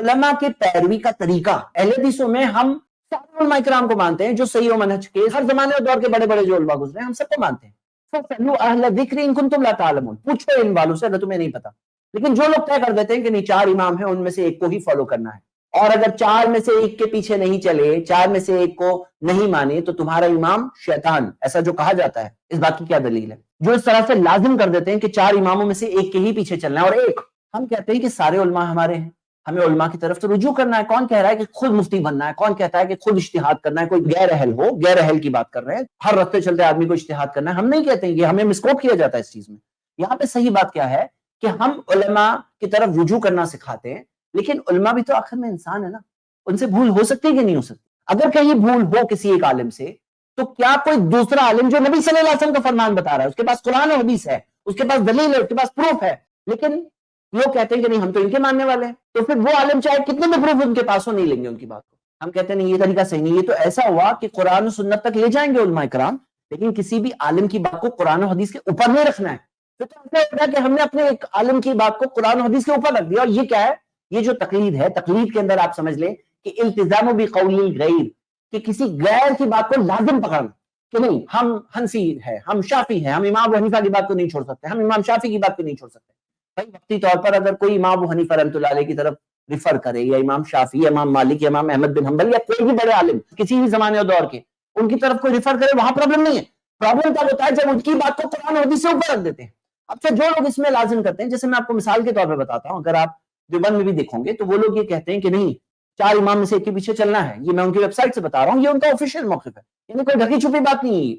علماء کے پیروی کا طریقہ، اہل حدیثوں میں ہم سارے علماء کرام کو مانتے ہیں جو صحیح و منہج کے ہر زمانے اور دور کے بڑے بڑے جو علماء گزرے ہیں ہم سب کو مانتے ہیں. فَاسْأَلُوا أَهْلَ الذِّكْرِ إِن كُنتُمْ لَا تَعْلَمُونَ، پوچھو ان والوں سے اگر تمہیں نہیں پتا. لیکن جو لوگ طے کر دیتے ہیں کہ نہیں 4 امام ہیں ان میں سے ایک کو ہی فالو کرنا ہے، اور اگر 4 میں سے ایک کے پیچھے نہیں چلے، 4 میں سے ایک کو نہیں مانے تو تمہارا امام شیطان، ایسا جو کہا جاتا ہے اس بات کی کیا دلیل ہے؟ جو اس طرح سے لازم کر دیتے ہیں کہ 4 اماموں میں سے ایک کے ہی پیچھے چلنا ہے، اور ایک ہم کہتے ہیں کہ سارے علماء ہمارے ہیں، ہمیں علماء کی طرف تو رجوع کرنا ہے. کون کہہ رہا ہے کہ خود مفتی بننا ہے؟ کون کہتا ہے کہ خود اجتہاد کرنا ہے؟ کوئی غیر اہل ہو، غیر اہل کی بات کر رہے ہیں، ہر رستے چلتے آدمی کو اجتہاد کرنا ہے. ہم نہیں کہتے ہیں، یہ ہمیں مسکوٹ کیا جاتا ہے اس چیز میں. یہاں پہ صحیح بات کیا ہے کہ ہم علماء کی طرف رجوع کرنا سکھاتے ہیں، لیکن علماء بھی تو آخر میں انسان ہے نا، ان سے بھول ہو سکتی ہے کہ نہیں ہو سکتی؟ اگر کہیں بھول ہو کسی ایک عالم سے تو کیا کوئی دوسرا عالم جو نبی صلی اللہ علیہ وسلم کا فرمان بتا رہا ہے، اس کے پاس قرآن و حدیث ہے، اس کے پاس دلیل ہے، اس کے پاس پروف ہے، لیکن لوگ کہتے ہیں کہ نہیں ہم تو ان کے ماننے والے ہیں، تو پھر وہ عالم چاہے کتنے بھی پروف ان کے پاس ہو نہیں لیں گے ان کی بات کو. ہم کہتے ہیں نہیں یہ طریقہ صحیح نہیں. یہ تو ایسا ہوا کہ قرآن و سنت تک لے جائیں گے علماء کرام، لیکن کسی بھی عالم کی بات کو قرآن و حدیث کے اوپر نہیں رکھنا ہے. تو ایسا ہوتا کہ ہم نے اپنے ایک عالم کی بات کو قرآن و حدیث کے اوپر رکھ دیا. اور یہ کیا ہے؟ یہ جو تقلید ہے، تقلید کے اندر آپ سمجھ لیں کہ التزام بقول الغیر، کہ کسی غیر کی بات کو لازم پکڑنا کہ نہیں ہم حنفی ہے، ہم شافی ہیں، ہم امام ابو حنیفہ کی بات کو نہیں چھوڑ سکتے، ہم امام شافی کی بات کو نہیں چھوڑ سکتے. بھائی وقتی طور پر اگر کوئی امام ابو حنیفہ رحمۃ اللہ علیہ کی طرف ریفر کرے، یا امام شافی، یا امام مالک، یا امام احمد بن حنبل، یا کوئی بھی بڑے عالم کسی بھی زمانے اور دور کے، ان کی طرف کوئی ریفر کرے، وہاں پرابلم نہیں ہے. پرابلم تب ہوتا ہے جب ان کی بات کو قرآن و حدیث سے اوپر رکھ دیتے ہیں. اب سے جو لوگ اس میں لازم کرتے ہیں، جیسے میں آپ کو مثال کے طور پہ بتاتا ہوں، اگر آپ دیوبند میں بھی دیکھو گے تو وہ لوگ یہ کہتے ہیں کہ نہیں 4 امام میں سے ایک کے پیچھے چلنا ہے. یہ میں ان کی ویب سائٹ سے بتا رہا ہوں، یہ ان کا آفیشیل موقف ہے، یعنی کوئی ڈھکی چھپی بات نہیں ہے.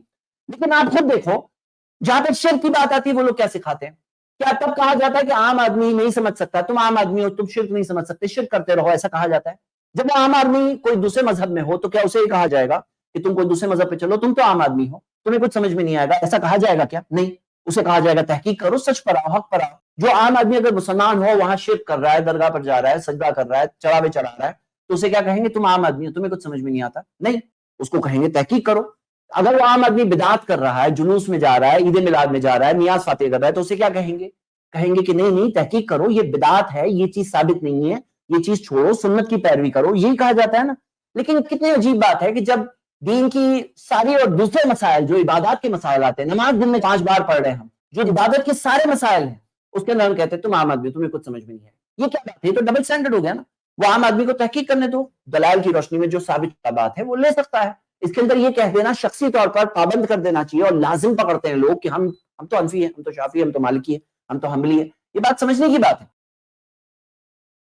لیکن آپ خود دیکھو جہاں تک شرک کی بات آتی ہے وہ لوگ کیا سکھاتے ہیں؟ کیا تب کہا جاتا ہے کہ عام آدمی نہیں سمجھ سکتا، تم عام آدمی ہو تم شرک نہیں سمجھ سکتے، شرک کرتے رہو، ایسا کہا جاتا ہے؟ جب وہ عام آدمی کوئی دوسرے مذہب میں ہو تو کیا اسے یہ کہا جائے گا کہ تم کوئی دوسرے مذہب پہ چلو، تم تو عام آدمی ہو، تمہیں کچھ سمجھ میں نہیں آئے گا، ایسا کہا جائے گا کیا؟ نہیں. اسے کہا جائے گا تحقیق کرو، سچ پر آؤ، حق پر آؤ. جو عام آدمی اگر مسلمان ہو وہاں شرک کر رہا ہے، درگاہ پر جا رہا ہے، سجدہ کر رہا ہے، چڑھاوے چڑھا رہا ہے، تو اسے کیا کہیں گے؟ تم عام آدمی ہو، تمہیں کچھ سمجھ میں نہیں آتا. نہیں، اس کو کہیں گے تحقیق کرو. اگر وہ عام آدمی بدعت کر رہا ہے، جلوس میں جا رہا ہے، عید میلاد میں جا رہا ہے، نیاز فاتح کر رہا ہے، تو اسے کیا کہیں گے؟ کہیں گے کہ نہیں نہیں تحقیق کرو، یہ بدعت ہے، یہ چیز ثابت نہیں ہے، یہ چیز چھوڑو، سنت کی پیروی کرو. یہی کہا جاتا ہے نا. لیکن کتنی عجیب بات ہے کہ جب دین کی ساری اور دوسرے مسائل جو عبادات کے مسائل آتے ہیں، نماز دن میں 5 بار پڑھ رہے ہیں ہم، جو عبادت کے سارے مسائل ہیں، اس کے اندر ہم کہتے ہیں تم عام آدمی، تمہیں کچھ سمجھ میں نہیں ہے. یہ کیا بات ہے؟ یہ تو ڈبل سٹینڈرڈ ہو گیا نا. وہ عام آدمی کو تحقیق کرنے دو، دلائل کی روشنی میں جو ثابت بات ہے وہ لے سکتا ہے. اس کے اندر یہ کہہ دینا شخصی طور پر پابند کر دینا چاہیے، اور لازم پکڑتے ہیں لوگ کہ ہم تو حنفی ہیں، ہم تو شافی ہیں، ہم تو مالکی ہیں، ہم تو حنبلی ہیں. یہ بات سمجھنے کی بات ہے.